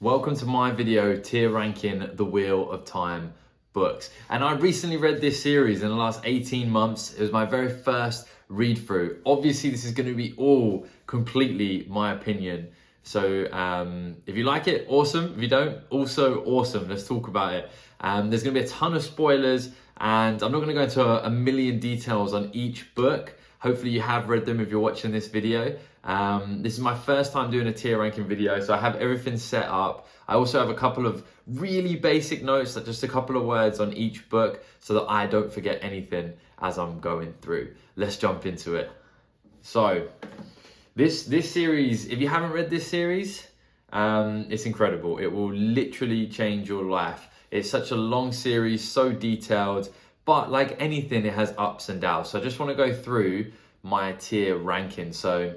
Welcome to my video tier ranking the Wheel of Time books. And I recently read this series in the last 18 months. It was my very first read through. Obviously, this is going to be all completely my opinion. So if you like it, awesome. If you don't, also awesome. Let's talk about it. There's going to be a ton of spoilers and I'm not going to go into a million details on each book. Hopefully you have read them if you're watching this video. This is my first time doing a tier ranking video, so I have everything set up. I also have a couple of really basic notes, like just a couple of words on each book so that I don't forget anything as I'm going through. Let's jump into it. So this series, if you haven't read this series, it's incredible. It will literally change your life. It's such a long series, so detailed, but like anything, it has ups and downs. So I just want to go through my tier ranking. So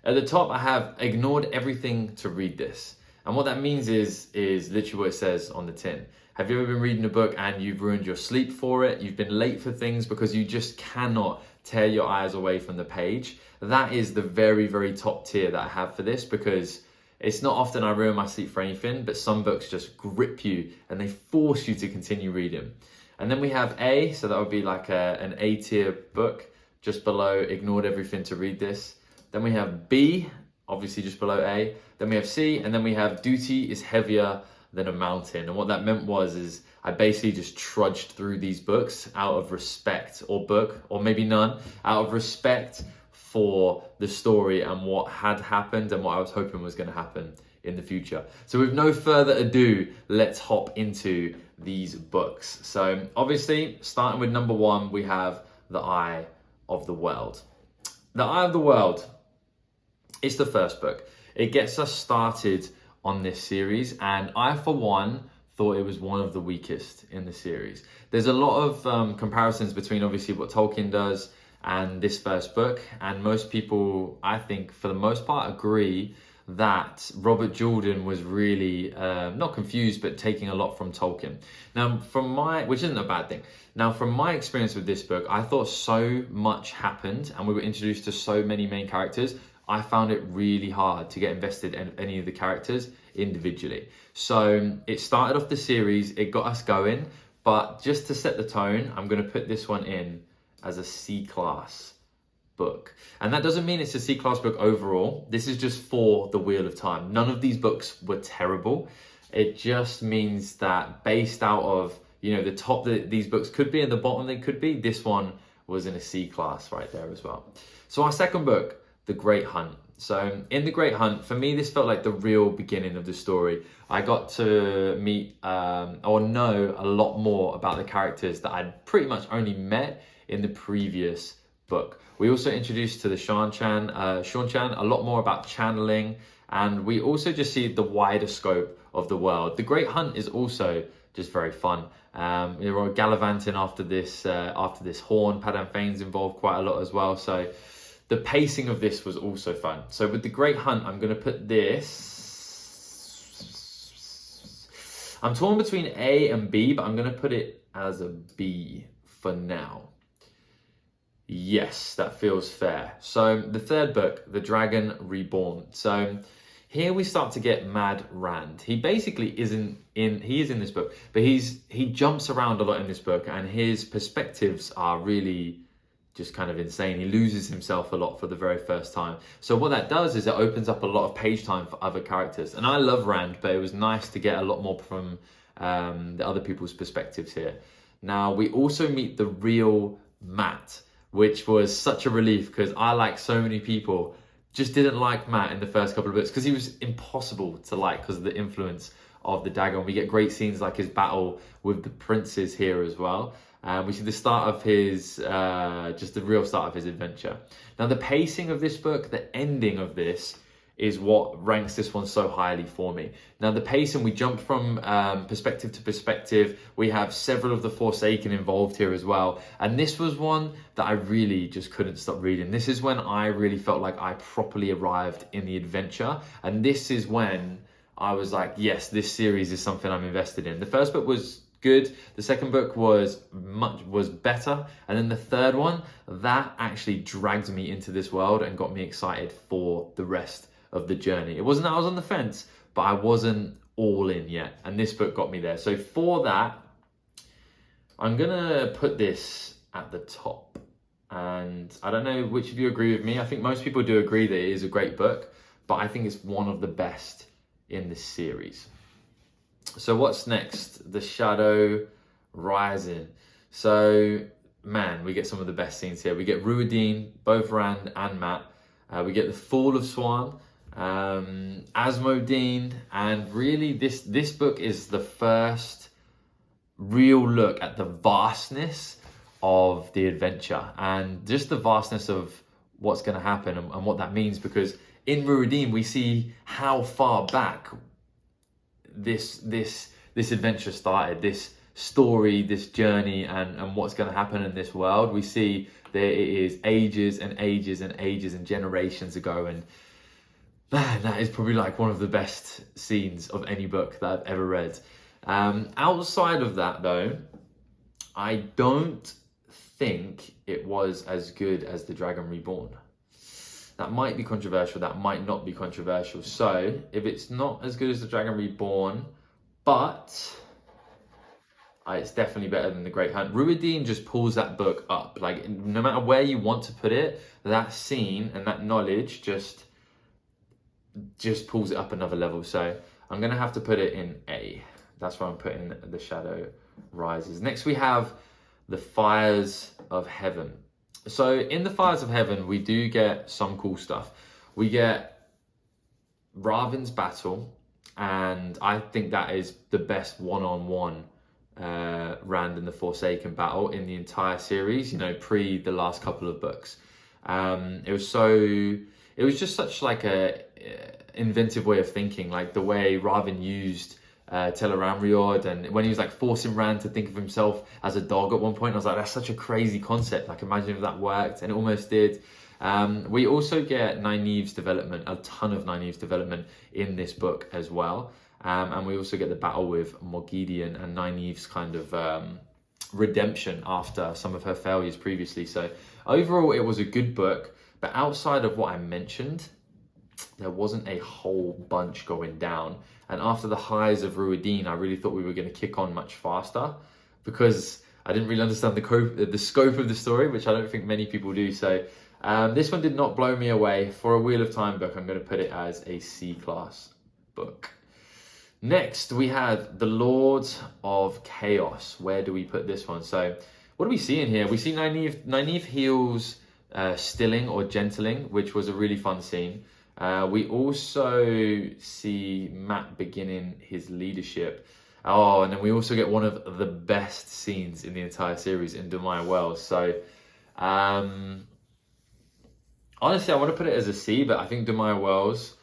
at the top, I have ignored everything to read this. And what that means is literally what it says on the tin. Have you ever been reading a book and you've ruined your sleep for it? You've been late for things because you just cannot tear your eyes away from the page. That is the very, very top tier that I have for this, because it's not often I ruin my sleep for anything, but some books just grip you and they force you to continue reading. And then we have A, so that would be like an A tier book, just below ignored everything to read this. Then we have B, obviously just below A. Then we have C, and then we have duty is heavier than a mountain. And what that meant is I basically just trudged through these books out of respect, or maybe none, out of respect for the story and what had happened and what I was hoping was going to happen in the future. So with no further ado, let's hop into these books. So obviously, starting with number one, we have The Eye of the World. The Eye of the World, it's the first book. It gets us started on this series, and I, for one, thought it was one of the weakest in the series. There's a lot of comparisons between obviously what Tolkien does and this first book, and most people, I think, for the most part, agree that Robert Jordan was really not confused, but taking a lot from Tolkien. Now, which isn't a bad thing. Now, from my experience with this book, I thought so much happened and we were introduced to so many main characters. I found it really hard to get invested in any of the characters individually. So it started off the series, it got us going, but just to set the tone, I'm going to put this one in as a C-class book. And that doesn't mean it's a C-class book overall. This is just for the Wheel of Time. None of these books were terrible. It just means that based out of, the top that these books could be and the bottom they could be, this one was in a C-class right there as well. So our second book, The Great Hunt. So in The Great Hunt, for me, this felt like the real beginning of the story. I got to meet or know a lot more about the characters that I'd pretty much only met in the previous book. We also introduced to the Sean Chan a lot more about channeling, and we also just see the wider scope of the world. The Great Hunt is also just very fun. We were gallivanting after this horn. Padan Fane's involved quite a lot as well. So the pacing of this was also fun. So with The Great Hunt, I'm going to put this. I'm torn between A and B, but I'm going to put it as a B for now. Yes, that feels fair. So the third book, The Dragon Reborn. So here we start to get Mad Rand. He basically he is in this book, but he jumps around a lot in this book, and his perspectives are really just kind of insane. He loses himself a lot for the very first time. So what that does is it opens up a lot of page time for other characters. And I love Rand, but it was nice to get a lot more from the other people's perspectives here. Now, we also meet the real Matt, which was such a relief because I, like so many people, just didn't like Matt in the first couple of books because he was impossible to like because of the influence of the Dagon. We get great scenes like his battle with the princes here as well. We see the start of his, just the real start of his adventure. Now, the pacing of this book, the ending of this, is what ranks this one so highly for me. Now, the pacing, we jump from perspective to perspective. We have several of the Forsaken involved here as well. And this was one that I really just couldn't stop reading. This is when I really felt like I properly arrived in the adventure. And this is when I was like, yes, this series is something I'm invested in. The first book was good. The second book was better. And then the third one, that actually dragged me into this world and got me excited for the rest of the journey. It wasn't that I was on the fence, but I wasn't all in yet. And this book got me there. So for that, I'm gonna put this at the top. And I don't know which of you agree with me. I think most people do agree that it is a great book, but I think it's one of the best in this series. So what's next? The Shadow Rising. So, man, we get some of the best scenes here. We get Ruideen, both Rand and Mat. We get the Fall of Swan, Asmodee, and really this book is the first real look at the vastness of the adventure and just the vastness of what's going to happen and what that means, because in Ruideen we see how far back this adventure started, this story, this journey, and what's going to happen in this world. We see that it is ages and ages and ages and generations ago, and man, that is probably like one of the best scenes of any book that I've ever read. Outside of that though, I don't think it was as good as the Dragon Reborn. That might be controversial, that might not be controversial. So if it's not as good as the Dragon Reborn, but it's definitely better than The Great Hunt. Ruideen just pulls that book up. Like, no matter where you want to put it, that scene and that knowledge just pulls it up another level. So I'm going to have to put it in A. That's where I'm putting The Shadow Rises. Next we have The Fires of Heaven. So in The Fires of Heaven, we do get some cool stuff. We get Raven's battle, and I think that is the best one-on-one Rand and the Forsaken battle in the entire series, you know, pre the last couple of books. It was just such like a inventive way of thinking, like the way Raven used Tel'aran'rhiod, and when he was like forcing Rand to think of himself as a dog at one point, I was like, that's such a crazy concept. Like, imagine if that worked, and it almost did. We also get Nynaeve's development, a ton of Nynaeve's development in this book as well. And we also get the battle with Morgideon and Nynaeve's kind of redemption after some of her failures previously. So overall, it was a good book, but outside of what I mentioned, there wasn't a whole bunch going down. And after the highs of Ruideen, I really thought we were going to kick on much faster, because I didn't really understand the scope of the story, which I don't think many people do. So this one did not blow me away. For a Wheel of Time book, I'm going to put it as a C-class book. Next, we have The Lords of Chaos. Where do we put this one? So what do we see in here? We see Nynaeve heals Stilling or Gentling, which was a really fun scene. We also see Mat beginning his leadership. Oh, and then we also get one of the best scenes in the entire series in Demaya Wells. So, honestly, I want to put it as a C, but I think Demaya Wells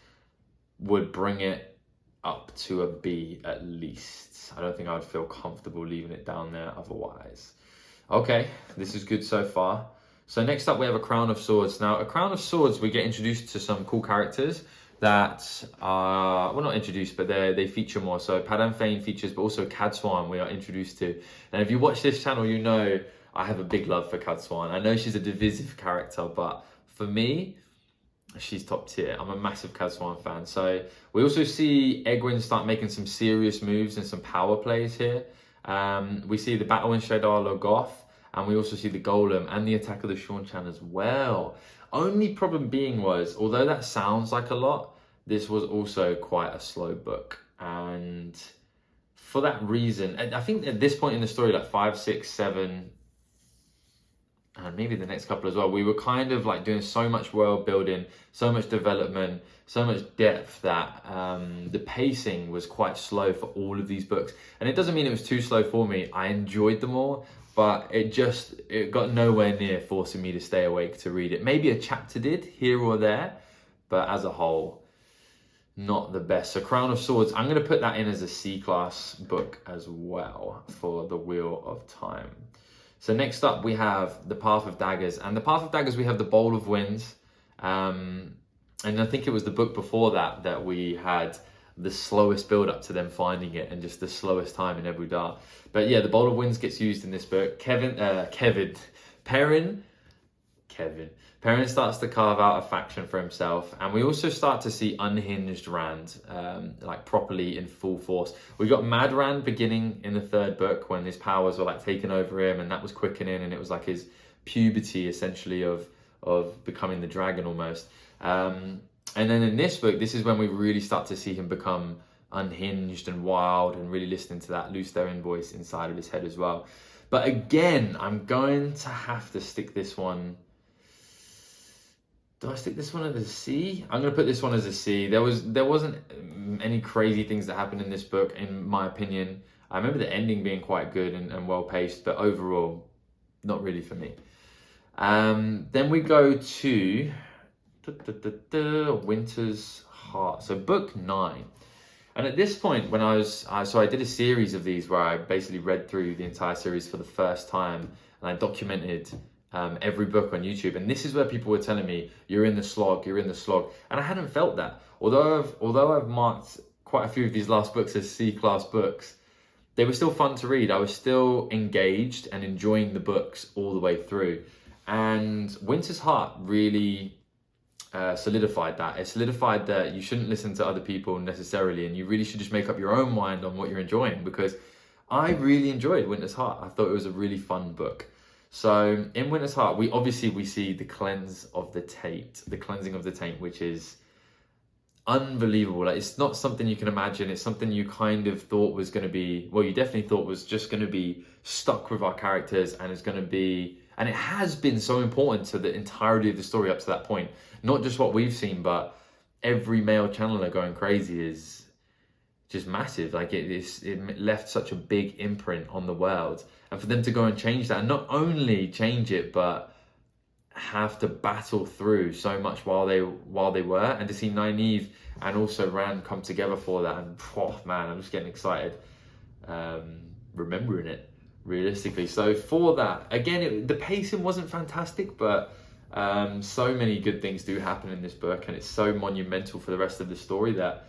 would bring it up to a B at least. I don't think I'd feel comfortable leaving it down there otherwise. Okay, this is good so far. So next up we have A Crown of Swords. Now, A Crown of Swords, we get introduced to some cool characters that are, well, not introduced, but they feature more. So Padan Fain features, but also Cadsuane we are introduced to. And if you watch this channel, you know I have a big love for Cadsuane. I know she's a divisive character, but for me, she's top tier. I'm a massive Cadsuane fan. So we also see Egwene start making some serious moves and some power plays here. We see the battle in Shadar Logoth, and we also see the Golem and the attack of the Seanchan as well. Only problem being was, although that sounds like a lot, this was also quite a slow book. And for that reason, I think at this point in the story, like 5, 6, 7, and maybe the next couple as well, we were kind of like doing so much world building, so much development, so much depth that the pacing was quite slow for all of these books. And it doesn't mean it was too slow for me. I enjoyed them all, but it got nowhere near forcing me to stay awake to read it. Maybe a chapter did here or there, but as a whole, not the best. So Crown of Swords, I'm going to put that in as a C-class book as well for The Wheel of Time. So next up we have The Path of Daggers. And The Path of Daggers, we have The Bowl of Winds. And I think it was the book before that we had the slowest build up to them finding it and just the slowest time in Ebu Dar. But yeah, The Bowl of Winds gets used in this book. Perrin Kevin. Perrin starts to carve out a faction for himself, and we also start to see unhinged Rand, like properly in full force. We got Mad Rand beginning in the third book when his powers were like taking over him, and that was quickening, and it was like his puberty essentially of becoming the dragon almost. And then in this book, this is when we really start to see him become unhinged and wild and really listening to that Lucerian voice inside of his head as well. But again, I'm going to have to stick this one. Do I stick this one as a C? I'm going to put this one as a C. There wasn't any crazy things that happened in this book, in my opinion. I remember the ending being quite good and well paced, but overall, not really for me. Then we go to Winter's Heart. So book 9. And at this point, when I did a series of these where I basically read through the entire series for the first time, and I documented every book on YouTube. And this is where people were telling me, you're in the slog. And I hadn't felt that. Although I've marked quite a few of these last books as C-class books, they were still fun to read. I was still engaged and enjoying the books all the way through. And Winter's Heart really solidified that. It solidified that you shouldn't listen to other people necessarily, and you really should just make up your own mind on what you're enjoying, because I really enjoyed Winter's Heart. I thought it was a really fun book. So in Winter's Heart, we see the cleansing of the taint, which is unbelievable. Like, it's not something you can imagine. It's something you kind of thought was going to be, well, you definitely thought was just going to be stuck with our characters, and it's going to be, and it has been so important to the entirety of the story up to that point. Not just what we've seen, but every male channeler going crazy is just massive. Like it left such a big imprint on the world, and for them to go and change that, and not only change it, but have to battle through so much while they were, and to see Nynaeve and also Rand come together for that, and oh man, I'm just getting excited remembering it realistically. So for that, again, the pacing wasn't fantastic, but so many good things do happen in this book, and it's so monumental for the rest of the story that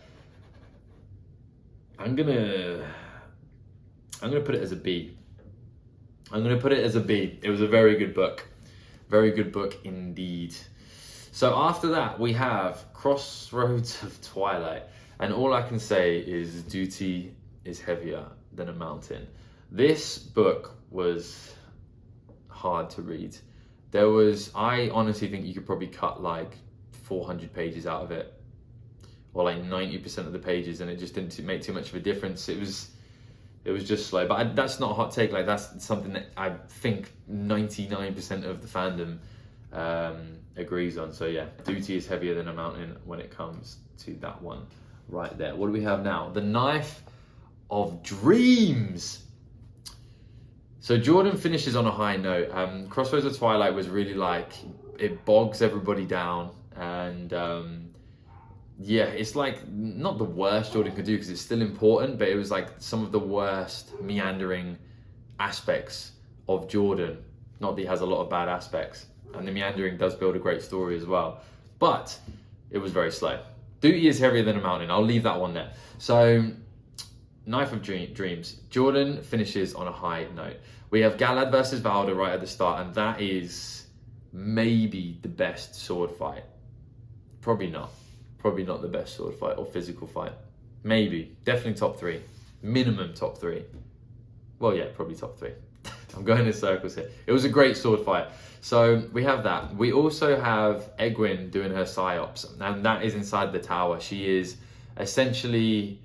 I'm gonna put it as a B. It was a very good book. Very good book indeed. So after that, we have Crossroads of Twilight. And all I can say is duty is heavier than a mountain. This book was hard to read. I honestly think you could probably cut like 400 pages out of it, or like 90% of the pages, and it just didn't make too much of a difference. It was just slow, but that's not a hot take. Like, that's something that I think 99% of the fandom agrees on. So yeah, duty is heavier than a mountain when it comes to that one right there. What do we have now? The Knife of Dreams. So Jordan finishes on a high note. Crossroads of Twilight was really like, it bogs everybody down, and yeah, it's like not the worst Jordan could do, because it's still important, but it was like some of the worst meandering aspects of Jordan. Not that he has a lot of bad aspects, and the meandering does build a great story as well, but it was very slow. Duty is heavier than a mountain. I'll leave that one there. So Knife of Dreams. Jordan finishes on a high note. We have Galad versus Valda right at the start, and that is maybe the best sword fight. Probably not the best sword fight or physical fight. Maybe. Definitely top 3. Minimum top 3. Well, yeah, probably top 3. I'm going in circles here. It was a great sword fight. So we have that. We also have Egwene doing her psyops, and that is inside the tower. She is essentially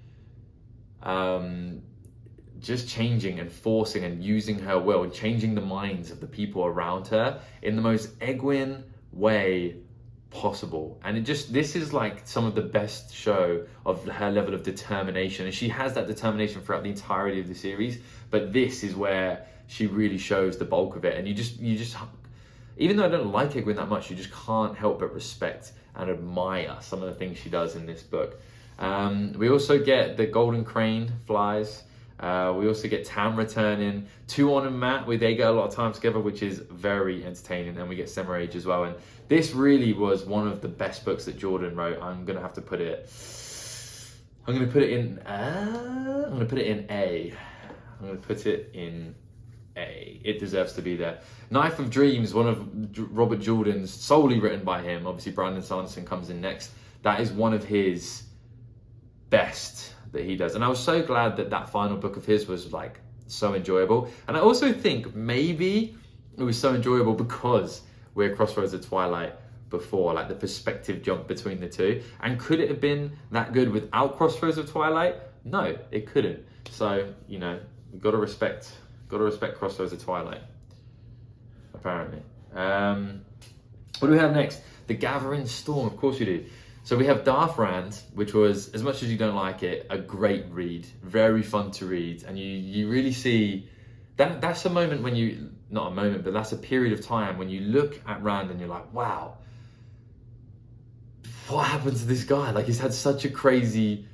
just changing and forcing and using her will and changing the minds of the people around her in the most Egwene way possible. And this is like some of the best show of her level of determination, and she has that determination throughout the entirety of the series, but this is where she really shows the bulk of it. And you just even though I don't like Egwene that much, you just can't help but respect and admire some of the things she does in this book. We also get the Golden Crane flies. We also get Tam returning. Tuon and Matt, they get a lot of time together, which is very entertaining. And we get Semirhage as well. And this really was one of the best books that Jordan wrote. I'm gonna put it in A. I'm gonna put it in A. It deserves to be there. Knife of Dreams, one of Robert Jordan's, solely written by him. Obviously, Brandon Sanderson comes in next. That is one of his best that he does. And I was so glad that that final book of his was like so enjoyable. And I also think maybe it was so enjoyable because we're Crossroads of Twilight before, like the perspective jump between the two. And could it have been that good without Crossroads of Twilight? No, it couldn't. So, you know, we've got to respect Crossroads of Twilight, apparently. What do we have next? The Gathering Storm, of course we do. So we have Darth Rand, which was, as much as you don't like it, a great read, very fun to read. And you really see, that's a moment when you, not a moment, but that's a period of time when you look at Rand and you're like, wow, what happened to this guy? Like, he's had such a crazy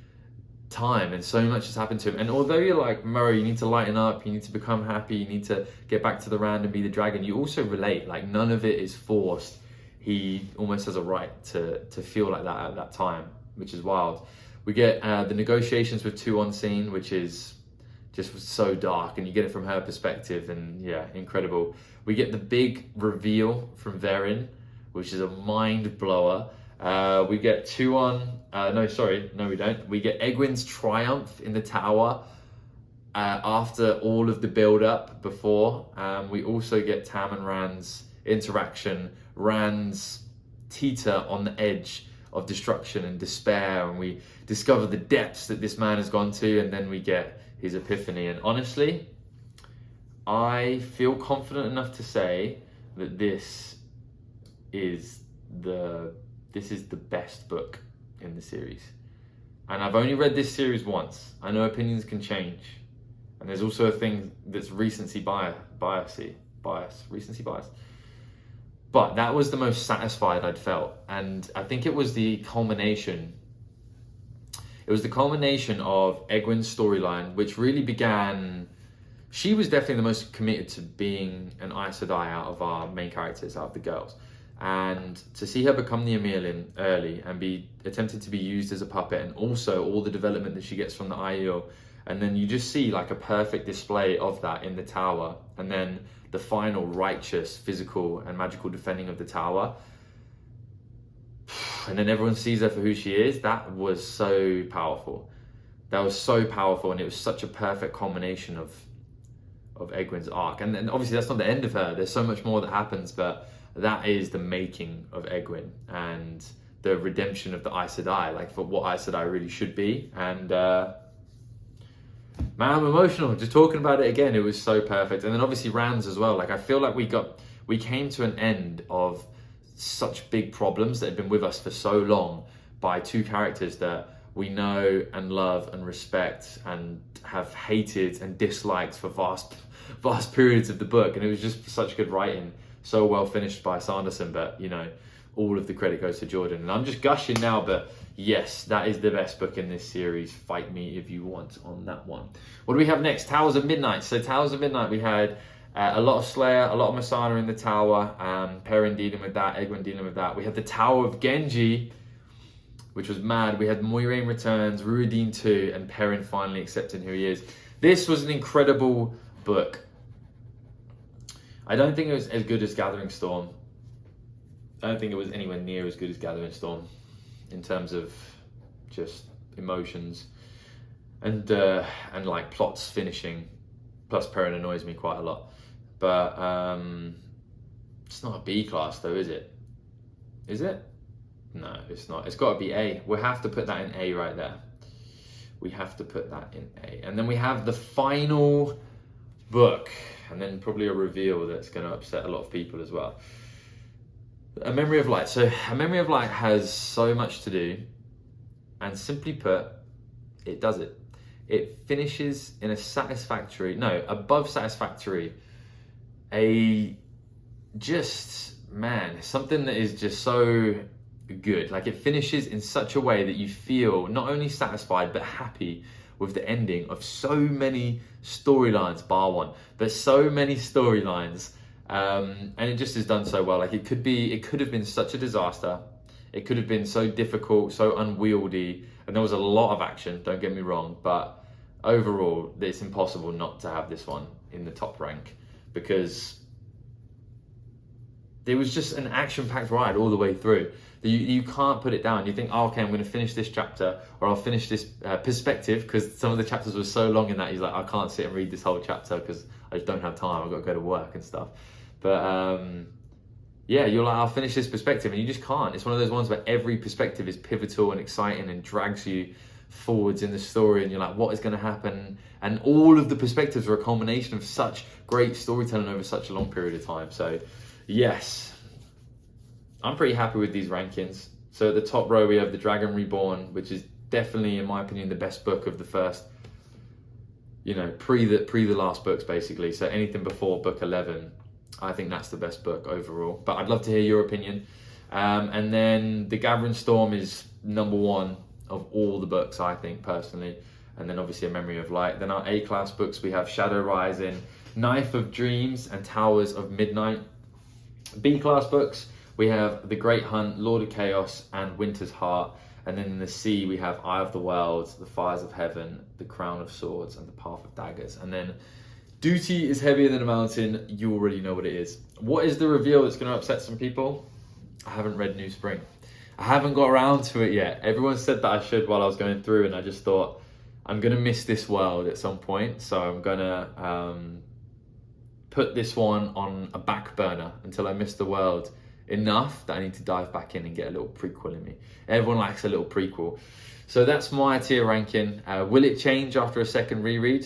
time and so much has happened to him. And although you're like, Murray, you need to lighten up, you need to become happy, you need to get back to the Rand and be the dragon, you also relate. Like, none of it is forced. He almost has a right to feel like that at that time, which is wild. We get the negotiations with Two on Scene, which is just so dark, and you get it from her perspective, and yeah, incredible. We get the big reveal from Verin, which is a mind blower. We get no we don't. We get Egwene's triumph in the tower after all of the build up before. We also get Tam and Rand's interaction, Rand's teeter on the edge of destruction and despair, and we discover the depths that this man has gone to, and then we get his epiphany. And honestly, I feel confident enough to say that this is the best book in the series. And I've only read this series once. I know opinions can change, and there's also a thing that's recency bias. But that was the most satisfied I'd felt. And I think it was the culmination. It was the culmination of Egwene's storyline, which really began... She was definitely the most committed to being an Aes Sedai out of our main characters, out of the girls. And to see her become the Amirlin early and be attempted to be used as a puppet, and also all the development that she gets from the Aiel. And then you just see like a perfect display of that in the tower. And then the final righteous, physical and magical defending of the tower. And then everyone sees her for who she is. That was so powerful. That was so powerful, and it was such a perfect culmination of Egwene's arc. And then obviously that's not the end of her. There's so much more that happens, but that is the making of Egwene and the redemption of the Aes Sedai, like for what Aes Sedai really should be. And man, I'm emotional just talking about it again. It was so perfect. And then obviously Rand's as well. Like, I feel like we came to an end of such big problems that had been with us for so long by two characters that we know and love and respect and have hated and disliked for vast periods of the book. And it was just such good writing, so well finished by Sanderson, but you know, all of the credit goes to Jordan. And I'm just gushing now, but yes, that is the best book in this series. Fight me if you want on that one. What do we have next? Towers of Midnight. So Towers of Midnight, we had a lot of Slayer, a lot of Masana in the tower, Perrin dealing with that, Egwene dealing with that. We had the Tower of Genji, which was mad. We had Moiraine returns, Ruidin 2, and Perrin finally accepting who he is. This was an incredible book. I don't think it was as good as Gathering Storm. I don't think it was anywhere near as good as Gathering Storm in terms of just emotions and like plots finishing. Plus Perrin annoys me quite a lot. But it's not a B class though, is it? Is it? No, it's not. It's got to be A. We have to put that in A right there. We have to put that in A. And then we have the final book, and then probably a reveal that's going to upset a lot of people as well. A Memory of Light. So A Memory of Light has so much to do, and simply put, it does it. It finishes in a satisfactory, no, above satisfactory, something that is just so good. Like, it finishes in such a way that you feel not only satisfied but happy with the ending of so many storylines, bar one, but so many storylines, and it just is done so well. Like, it could have been such a disaster. It could have been so difficult, so unwieldy, and there was a lot of action, don't get me wrong, but overall it's impossible not to have this one in the top rank. because it was just an action-packed ride all the way through. You can't put it down. You think, oh, okay, I'm going to finish this chapter, or I'll finish this perspective, because some of the chapters were so long in that he's like, I can't sit and read this whole chapter because I just don't have time. I've got to go to work and stuff. But yeah, you're like, I'll finish this perspective, and you just can't. It's one of those ones where every perspective is pivotal and exciting and drags you forwards in the story, and you're like, what is going to happen? And all of the perspectives are a culmination of such great storytelling over such a long period of time. So yes, I'm pretty happy with these rankings. So at the top row we have the Dragon Reborn, which is definitely, in my opinion, the best book of the first, you know, pre the last books, basically. So anything before book 11, I think that's the best book overall. But I'd love to hear your opinion. And then the Gathering Storm is number one of all the books, I think, personally. And then obviously A Memory of Light. Then our A-class books, we have Shadow Rising, Knife of Dreams, and Towers of Midnight. B-class books, we have The Great Hunt, Lord of Chaos, and Winter's Heart. And then in the C, we have Eye of the World, The Fires of Heaven, The Crown of Swords, and The Path of Daggers. And then Duty is Heavier Than a Mountain. You already know what it is. What is the reveal that's going to upset some people? I haven't read New Spring. I haven't got around to it yet. Everyone said that I should while I was going through, and I just thought, I'm going to miss this world at some point. So I'm going to put this one on a back burner until I miss the world enough that I need to dive back in and get a little prequel in me. Everyone likes a little prequel. So that's my tier ranking. Will it change after a second reread?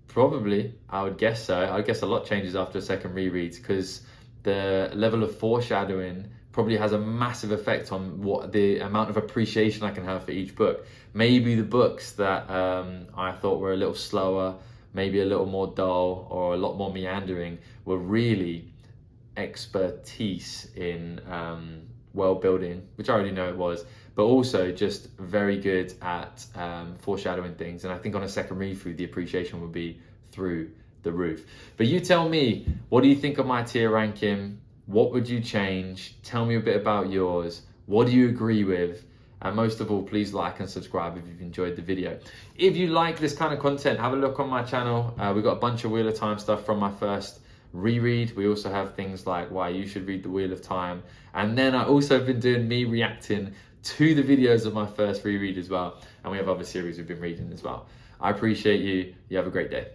Probably, I would guess so. I guess a lot changes after a second reread, because the level of foreshadowing probably has a massive effect on what the amount of appreciation I can have for each book. Maybe the books that I thought were a little slower, maybe a little more dull, or a lot more meandering, were really expertise in world building, which I already know it was, but also just very good at foreshadowing things. And I think on a second read through, the appreciation would be through the roof. But you tell me, what do you think of my tier ranking? What would you change? Tell me a bit about yours. What do you agree with? And most of all, please like and subscribe if you've enjoyed the video. If you like this kind of content, have a look on my channel. We've got a bunch of Wheel of Time stuff from my first reread. We also have things like why you should read the Wheel of Time. And then I also have been doing me reacting to the videos of my first reread as well. And we have other series we've been reading as well. I appreciate you. You have a great day.